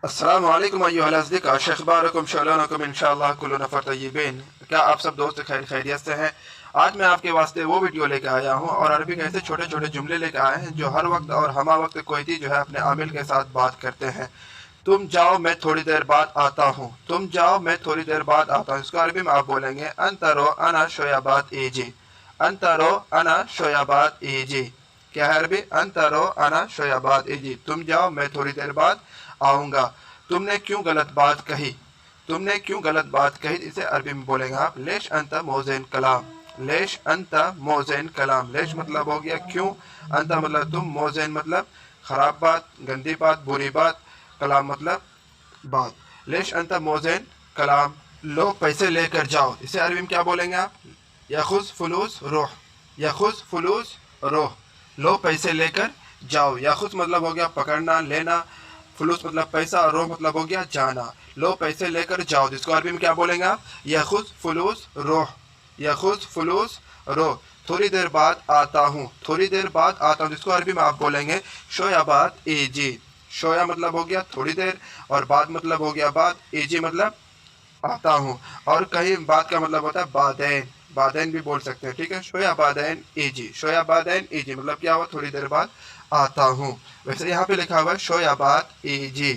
अस्सलामु अलैकुम अय्युहल अस्दिक़ा अख़बारकुम शलौनकुम इंशाअल्लाह कुल्लु नफ़र तय्यबीन। क्या आप सब दोस्त खैरियत से हैं? आज मैं आपके वास्ते वो वीडियो लेकर आया हूँ और अरबी के ऐसे छोटे छोटे जुमले लेकर आए हैं जो हर वक्त और हमा वक्त कोयती जो है अपने आमिल के साथ बात करते हैं। तुम जाओ मैं थोड़ी देर बाद आता हूँ, तुम जाओ मैं थोड़ी देर बाद आता हूँ। इसको अरबी में आप बोलेंगे अंतरो अना शोयाबाद एजी, अंतरो अना शोयाबाद एजी। क्या है अरबी? अंतरो अना शोयाबाद एजी, तुम जाओ मैं थोड़ी देर बाद आऊँगा। तुमने क्यों गलत बात कही, तुमने क्यों गलत बात कही, इसे अरबी में बोलेंगे आप लेश अंत मोज़ेन कलाम, लेश अंत मोज़ेन कलाम। लेश मतलब हो गया क्यों, अंत मतलब तुम, मोज़ेन मतलब खराब बात, गंदी बात, बुरी बात, कलाम मतलब बात। लेश अंत मोज़ेन कलाम। लो पैसे लेकर जाओ, इसे अरबी में क्या बोलेंगे आप? यखुज़ फुलूस रोह, यखुज़ फुलूस रोह। लो पैसे लेकर जाओ। यखुज़ मतलब हो गया पकड़ना, लेना, फुलूस मतलब पैसा और रोह मतलब हो गया जाना। लो पैसे लेकर जाओ, जिसको अरबी में क्या बोलेंगे आप? यखुज़ फुलूस रोह, यखुज़ फुलूस रोह। थोड़ी देर बाद आता हूँ, थोड़ी देर बाद आता हूँ, जिसको अरबी में आप बोलेंगे शोयाबाद एजी। शोया मतलब हो गया थोड़ी देर और बाद मतलब हो गया बाद, एजी मतलब आता हूँ। और कहीं बात का मतलब होता है बादैन, बादैन भी बोल सकते हैं, ठीक है। शोया बादैन एजी, शोया बादैन एजी मतलब क्या हुआ? थोड़ी देर बाद आता हूँ। वैसे यहाँ पे लिखा हुआ है शोयाबाद एजी,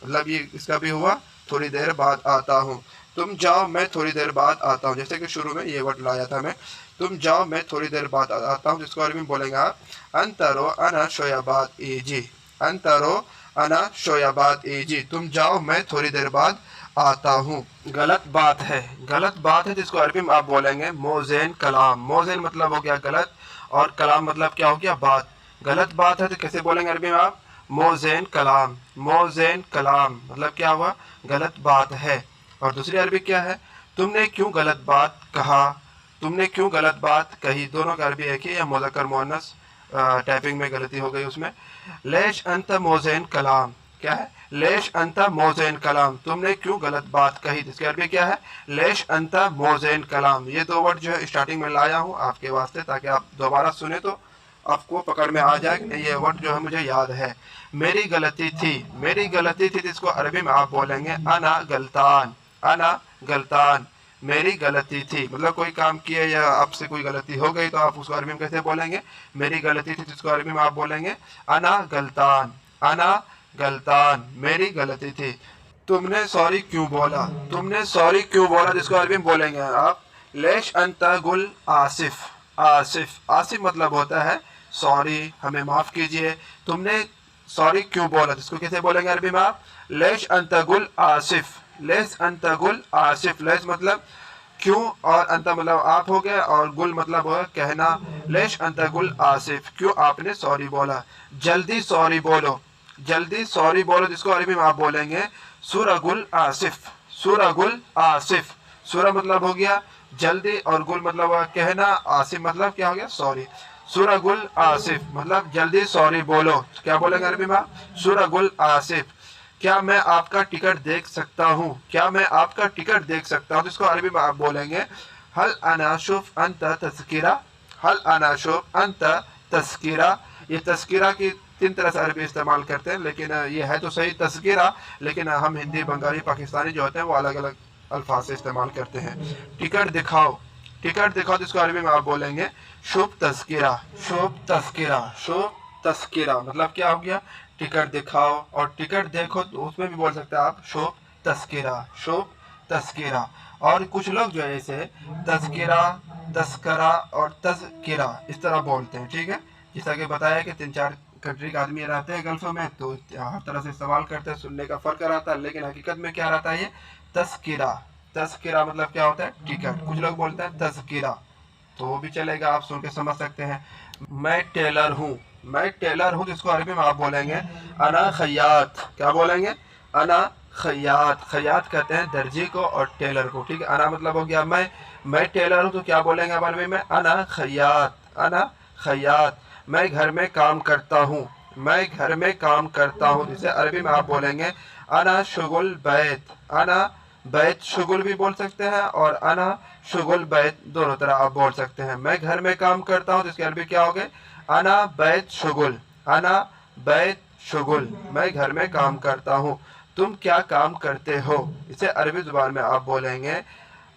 मतलब ये इसका भी हुआ थोड़ी देर बाद आता हूँ। तुम जाओ मैं थोड़ी देर बाद आता हूँ, जैसे कि शुरू में ये वर्ड लाया था मैं, तुम जाओ मैं थोड़ी देर बाद आता हूँ, जिसको अरबी में बोलेंगे आप अंतरो अना शोयाबाद एजी, अंतरो अना शोयाबाद एजी, तुम जाओ मैं थोड़ी देर बाद आता हूँ। गलत बात है, गलत बात है, जिसको अरबी में आप बोलेंगे मोज़ेन कलाम। मोज़ेन मतलब हो गया गलत और कलाम मतलब क्या हो गया? बात। गलत बात है तो कैसे बोलेंगे अरबी में आप? मोज़ेन कलाम, मोज़ेन कलाम मतलब क्या हुआ? गलत बात है। और दूसरी अरबी क्या है? तुमने क्यों गलत बात कहा, तुमने क्यों गलत बात कही। दोनों का अरबी एक ही है, मुज़क्कर मुअन्नस, टाइपिंग में गलती हो गई उसमें। लेश अंत मोज़ेन कलाम, क्या है? लेश अंता मोज़ेन कलाम, तुमने क्यों गलत बात कही। इसके अरबी क्या है? लेश अंता मोज़ेन कलाम। ये दो वर्ड जो है स्टार्टिंग में लाया हूँ आपके वास्ते, ताकि आप दोबारा सुने तो आपको पकड़ में आ जाए कि ये वर्ड जो है मुझे याद है। मेरी गलती थी, मेरी गलती थी, जिसको अरबी में आप बोलेंगे अना गलतान, अना गलतान। मेरी गलती थी मतलब कोई काम किए या आपसे कोई गलती हो गई तो आप उसको अरबी में कैसे बोलेंगे? मेरी गलती थी, जिसको अरबी में आप बोलेंगे अना गलतान, अना गलतान, मेरी गलती थी। तुमने सॉरी क्यों बोला, तुमने सॉरी क्यों बोला, जिसको अरबी में बोलेंगे आप लेश अंता गुल आसिफ, आसिफ। आसिफ मतलब होता है सॉरी, हमें माफ कीजिए। तुमने सॉरी क्यों बोला, जिसको कैसे बोलेंगे अरबी में आप? लेश अंता गुल आसिफ, लेश अंता गुल आसिफ। लेश मतलब क्यों और अंता मतलब आप हो गया और गुल मतलब हो कहना। लेश अंता गुल आसिफ, क्यों आपने सॉरी बोला। जल्दी सॉरी बोलो, जल्दी सॉरी बोलो, जिसको अरबी में आप बोलेंगे सूरा गुल आसिफ, सूरा गुल आसिफ। सूरा मतलब हो गया जल्दी और गुल मतलब हुआ कहना, आसिफ मतलब क्या हो गया? सॉरी। सूरा गुल आसिफ मतलब जल्दी सॉरी बोलो, क्या बोलेंगे अरबी में? सूरा गुल आसिफ। क्या मैं आपका टिकट देख सकता हूँ, क्या मैं आपका टिकट देख सकता हूँ, जिसको अरबी में आप बोलेंगे हल अना शुफ अंत तस्किरा, हल अना शुफ अंत तस्किरा। ये तस्किरा की तीन तरह से अरबी इस्तेमाल करते हैं, लेकिन ये है तो सही तस्किरा, लेकिन हम हिंदी, बंगाली, पाकिस्तानी जो होते हैं वो अलग अलग अल्फाज से इस्तेमाल करते हैं। टिकट दिखाओ, टिकट दिखाओ, जिसको अरबी में आप बोलेंगे शुभ तस्किरा, शुभ तस्किरा, शुभ तस्किरा मतलब क्या हो गया? टिकट दिखाओ। और टिकट देखो तो उसमें भी बोल सकते हैं आप शुभ तस्किरा, शुभ तस्किरा। और कुछ लोग जो है इसे तस्किरा, तस्करा और तज़किरा इस तरह बोलते हैं, ठीक है। जैसा कि बताया कि 3-4 कंट्री के आदमी रहते हैं गल्फ में, तो हर तरह से इस्तेमाल करते हैं, सुनने का फ़र्क रहता है, लेकिन हकीकत में क्या रहता है? ये तस्किरा, तस्किरा मतलब क्या होता है? टिकट। कुछ लोग बोलते हैं तज़किरा, तो वो भी चलेगा, आप सुन के समझ सकते हैं। मैं टेलर हूँ, मैं टेलर हूँ, जिसको अरबी में आप बोलेंगे अना खयात, क्या बोलेंगे? अना खयात। खयात कहते हैं दर्जी को और टेलर को, ठीक है। अना मतलब हो गया मैं टेलर हूँ, तो क्या बोलेंगे आप अरबी में? अना खयात, अना खयात। मैं घर में काम करता हूँ, मैं घर में काम करता हूँ, जिसे अरबी में आप बोलेंगे अना शुगुल बैत, अना बैत शुगुल भी बोल सकते हैं और अना शुगुल बैत दोनों तरह आप बोल सकते हैं। मैं घर में काम करता हूँ, जिसके अरबी क्या हो गए? अना बैत शुगुल, अना बैत शुगुल, मैं घर में काम करता हूँ। तुम क्या काम करते हो। इसे अरबी ज़ुबान में आप बोलेंगे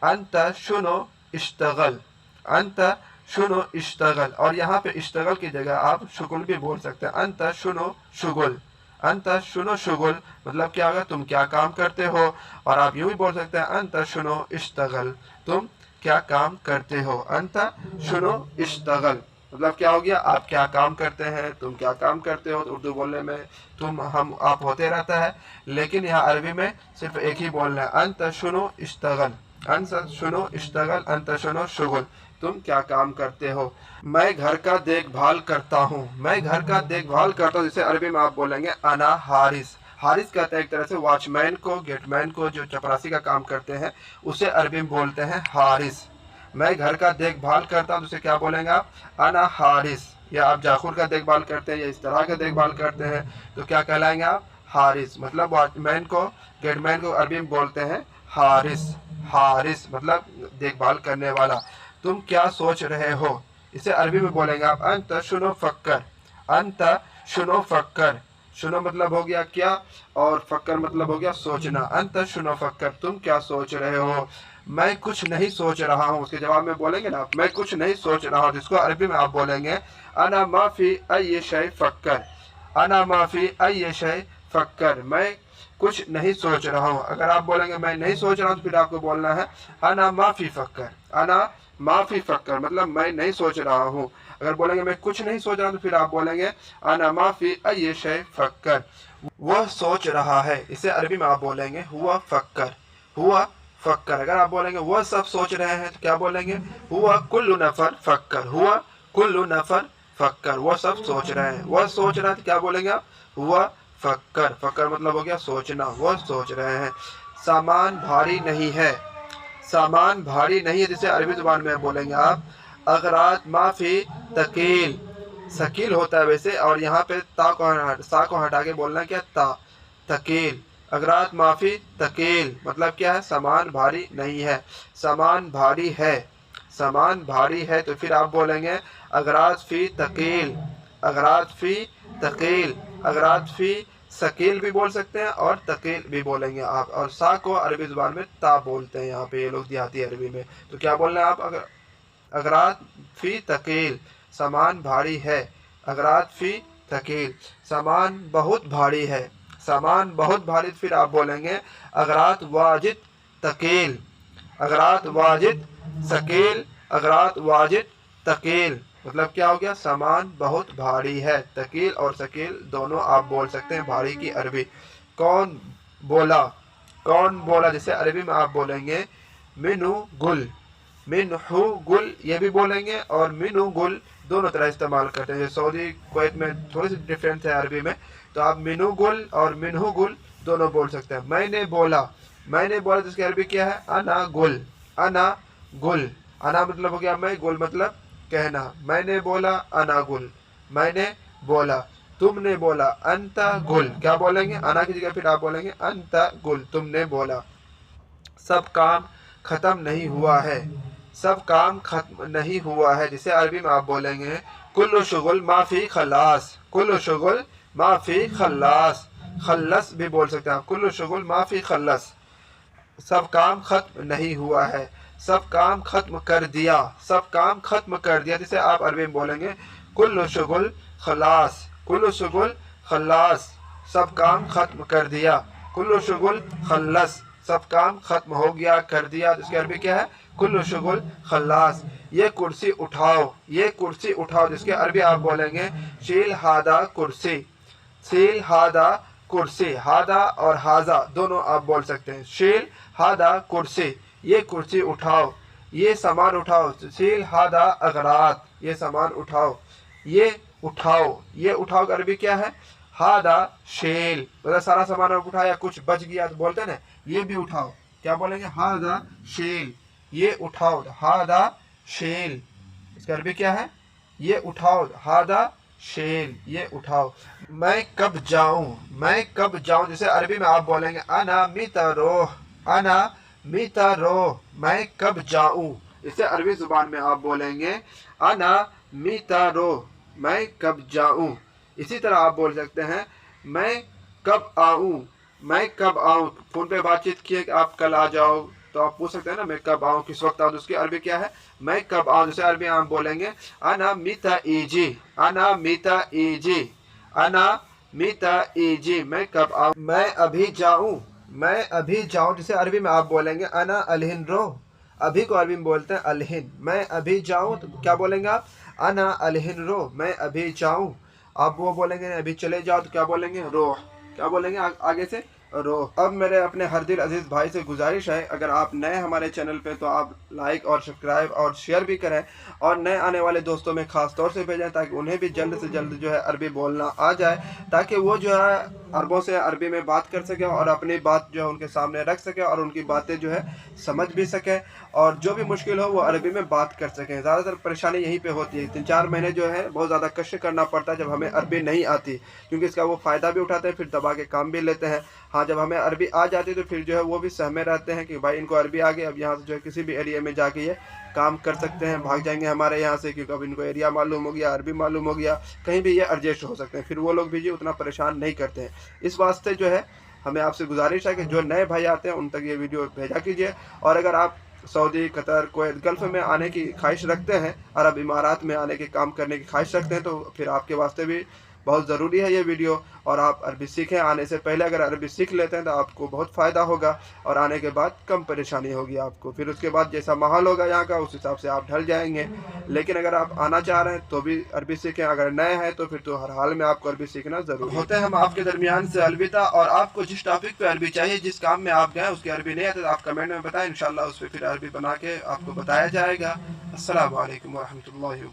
अंत शुनो इश्तगल, अंत शुनो इश्तगल। और यहाँ पे इश्तगल की जगह आप शुगुल भी बोल सकते हैं, अंत शुनो शुगुल, अंत शुनो शुगुल मतलब क्या होगा, तुम क्या काम करते हो। और आप यूँ भी बोल सकते हैं अंत शुनो इश्तगल, तुम क्या काम करते हो। अंत शुनो इश्तगल मतलब क्या हो गया, आप क्या काम करते हैं, तुम क्या काम करते हो। तो उर्दू बोलने में तुम हम आप होते रहता है, लेकिन यहाँ अरबी में सिर्फ एक ही बोलना है, अंत शुनो इश्तगल, अंत शुनो इश्तगल, अंत शुनो शुगुल, तुम क्या काम करते हो। मैं घर का देखभाल करता हूँ, मैं घर का देखभाल करता हूँ, जिसे अरबी में आप बोलेंगे अना हारिस। हारिस कहते हैं एक तरह से वॉचमैन को, गेटमैन को, जो चपरासी का काम करते हैं, उसे अरबी में बोलते हैं हारिस। मैं घर का देखभाल करता हूँ, तो उसे क्या बोलेंगे आप, अना हारिस। या आप जाखुर का देखभाल करते हैं या इस तरह का देखभाल करते हैं तो क्या कहलाएंगे आप, हारिस। मतलब वॉचमैन को, गेटमैन को अरबी में बोलते हैं हारिस, हारिस मतलब देखभाल करने वाला। तुम क्या सोच रहे हो, इसे अरबी में बोलेंगे आप अंत शुनो फक्कर, अंत शुनो फक्कर। शुनो मतलब हो गया क्या, और फक्कर मतलब हो गया सोचना। अंत शुनो फक्कर, तुम क्या सोच रहे हो। मैं कुछ नहीं सोच रहा हूँ, उसके जवाब में बोलेंगे ना मैं कुछ नहीं सोच रहा हूँ, जिसको अरबी में आप बोलेंगे अना माफी अय शय फक्कर, अना माफी अय शय फक्कर, मैं कुछ नहीं सोच रहा हूँ। अगर आप बोलेंगे मैं नहीं सोच रहा हूँ, तो फिर आपको बोलना है अना माफी फक्कर, अना माफी फक्कर मतलब मैं नहीं सोच रहा हूँ। अगर बोलेंगे मैं कुछ नहीं सोच रहा हूँ, तो फिर आप बोलेंगे अना माफी अय शय फक्कर, वह सोच रहा है। इसे अरबी में आप बोलेंगे हुआ फक्कर, हुआ फक्कर। अगर आप बोलेंगे वह सब सोच रहे हैं, तो क्या बोलेंगे, हुआ कुल्लु नफर फक्कर, हुआ कुल्लु नफर फक्कर, वह सब सोच रहे हैं। वह सोच रहा है तो क्या बोलेंगे आप, हुआ फक्कर, फक्कर मतलब हो गया सोचना, वह सोच रहे हैं। सामान भारी नहीं है, सामान भारी नहीं है, जिसे अरबी जुबान में बोलेंगे आप अगरात माफी तकील, शकील होता है वैसे, और यहाँ पे सा को हटा के बोलना क्या, ता, तकील। अगरात माफी तकील मतलब क्या है, सामान भारी नहीं है, सामान भारी है, सामान भारी है। तो फिर आप बोलेंगे अगरात फी तकील, अगरात फी तकील, अगरात फी शकील भी बोल सकते हैं और तकील भी बोलेंगे आप। और सा को अरबी जुबान में ता बोलते हैं, यहाँ पे ये लोग देहाती अरबी में। तो क्या बोलना है आप, अगरात फी तकील, सामान भारी है, अगरात फी तकील, सामान बहुत भारी है, सामान बहुत भारी। फिर आप बोलेंगे अगरात वाजिद तकील, अगरात वाजिद शकील, अगरात वाजिद तकील मतलब क्या हो गया, सामान बहुत भारी है। तकील और शकील दोनों आप बोल सकते हैं भारी की अरबी। कौन बोला, कौन बोला, जैसे अरबी में आप बोलेंगे मिनु गुल, मिनहु गुल ये भी बोलेंगे, और मिनु गुल दोनों तरह इस्तेमाल करते हैं। सऊदी कुवैत में थोड़ी सी डिफरेंस है अरबी में, तो आप मिनु गुल और मिनहु गुल दोनों बोल सकते हैं। मैंने बोला, मैंने बोला जिसकी अरबी क्या है, अना गुल, अना गुल, अना मतलब हो गया मैं, गुल मतलब कहना। मैंने बोला अना गुल, मैंने बोला। तुमने बोला अंता गुल, क्या बोलेंगे, अना की जगह फिर आप बोलेंगे अंता गुल, तुमने बोला। सब काम खत्म नहीं हुआ है, सब काम खत्म नहीं हुआ है, जिसे अरबी में आप बोलेंगे कुल्लु शुगुल माफी खल्लास, कुल्लु शुगुल माफी खल्लास, खल्लस भी बोल सकते हैं आप, कुल्लु शुगुल माफी खल्लस, सब काम खत्म नहीं हुआ है, सब काम खत्म कर दिया, सब काम खत्म कर दिया, जिसे आप अरबी में बोलेंगे कुल्लु शुगुल खल्लास, कुल्लु शुगुल खल्लास, सब काम खत्म कर दिया, कुल्लु शुगुल खल्लस, सब काम खत्म हो गया, कर दिया। जिसकी अरबी क्या है, कुल्लु शुगुल खल्लास। ये कुर्सी उठाओ, ये कुर्सी उठाओ, जिसके अरबी आप बोलेंगे शील हादा कुर्सी, शील हादा कुर्सी। हादा और हाजा दोनों आप बोल सकते हैं। शील हादा कुर्सी, ये कुर्सी उठाओ, ये सामान उठाओ। शील हादा अगरात, ये सामान उठाओ, ये उठाओ, ये उठाओ का अरबी क्या है, हादा शेल, मतलब सारा सामान उठाया, कुछ बच गया तो बोलते हैं ना ये भी उठाओ, क्या बोलेंगे, हादा शेल, ये उठाओ, हादा शेल। इसका अरबी क्या है, ये उठाओ, हादा शेल, ये उठाओ। मैं कब जाऊं, मैं कब जाऊं, जैसे अरबी में आप बोलेंगे अना मितारोह, अना मितारोह, मैं कब जाऊं। इसे अरबी जुबान में आप बोलेंगे अना मितारोह, मैं कब जाऊं। इसी तरह आप बोल सकते हैं मैं कब आऊं, मैं कब आऊँ, फ़ोन पे बातचीत किए कि आप कल आ जाओ, तो आप पूछ सकते हैं ना मैं कब आऊँ, किस वक्त आऊँ, तो उसकी अरबी क्या है, मैं कब आऊँ। जैसे अरबी हम बोलेंगे अना मीता ईजी, अना मीता ईजी, अना मीता ईजी, मैं कब आऊँ। मैं अभी जाऊँ, मैं अभी जाऊँ, जैसे अरबी में आप बोलेंगे अना अलहिन रो, अभी को अरबी में बोलते हैं अलहिन, मैं अभी जाऊँ तो क्या बोलेंगे आप, अना अलहिन रो, मैं अभी जाऊँ। आप वो बोलेंगे अभी चले जाओ तो क्या बोलेंगे, रोह, क्या बोलेंगे आगे से, रोह। अब मेरे अपने हर दिल अजीज भाई से गुजारिश है, अगर आप नए हमारे चैनल पे तो आप लाइक और सब्सक्राइब और शेयर भी करें, और नए आने वाले दोस्तों में खास तौर से भेजें ताकि उन्हें भी जल्द से जल्द जो है अरबी बोलना आ जाए, ताकि वो जो है अरबों से अरबी में बात कर सके और अपनी बात जो है उनके सामने रख सके और उनकी बातें जो है समझ भी सके, और जो भी मुश्किल हो वो अरबी में बात कर सकें। ज़्यादातर परेशानी यहीं पे होती है, 3-4 महीने जो है बहुत ज़्यादा कष्ट करना पड़ता है जब हमें अरबी नहीं आती, क्योंकि इसका वो फ़ायदा भी उठाते हैं, फिर दबा के काम भी लेते हैं। हाँ, जब हमें अरबी आ जाती है तो फिर जो है वो भी सहमे रहते हैं कि भाई इनको अरबी आ गई, अब यहाँ से जो है किसी भी एरिया में जाके ये काम कर सकते हैं, भाग जाएंगे हमारे यहाँ से, क्योंकि अब इनको एरिया मालूम हो गया, अरबी मालूम हो गया, कहीं भी ये एडजस्ट हो सकते हैं, फिर वो लोग भी जी उतना परेशान नहीं करते हैं। इस वास्ते जो है हमें आपसे गुजारिश है कि जो नए भाई आते हैं उन तक ये वीडियो भेजा कीजिए, और अगर आप सऊदी, कतर, कुवैत, गल्फ़ में आने की ख्वाहिश रखते हैं, अरब इमारात में आने के काम करने की ख्वाहिश रखते हैं, तो फिर आपके वास्ते भी बहुत ज़रूरी है ये वीडियो, और आप अरबी सीखें। आने से पहले अगर अरबी सीख लेते हैं तो आपको बहुत फ़ायदा होगा, और आने के बाद कम परेशानी होगी आपको, फिर उसके बाद जैसा माहौल होगा यहाँ का उस हिसाब से आप ढल जाएंगे। लेकिन अगर आप आना चाह रहे हैं तो भी अरबी सीखें, अगर नए हैं तो फिर तो हर हाल में आपको अरबी सीखना ज़रूरी होता है। हम आपके दरमियान से अलविदा, और आपको जिस टॉपिक पे अरबी चाहिए, जिस काम में आप गए उसकी अरबी नहीं आती तो आप कमेंट में बताएं, इंशाल्लाह उस पर फिर अरबी बना के आपको बताया जाएगा। अस्सलामु अलैकुम व रहमतुल्लाहि व बरकातहू।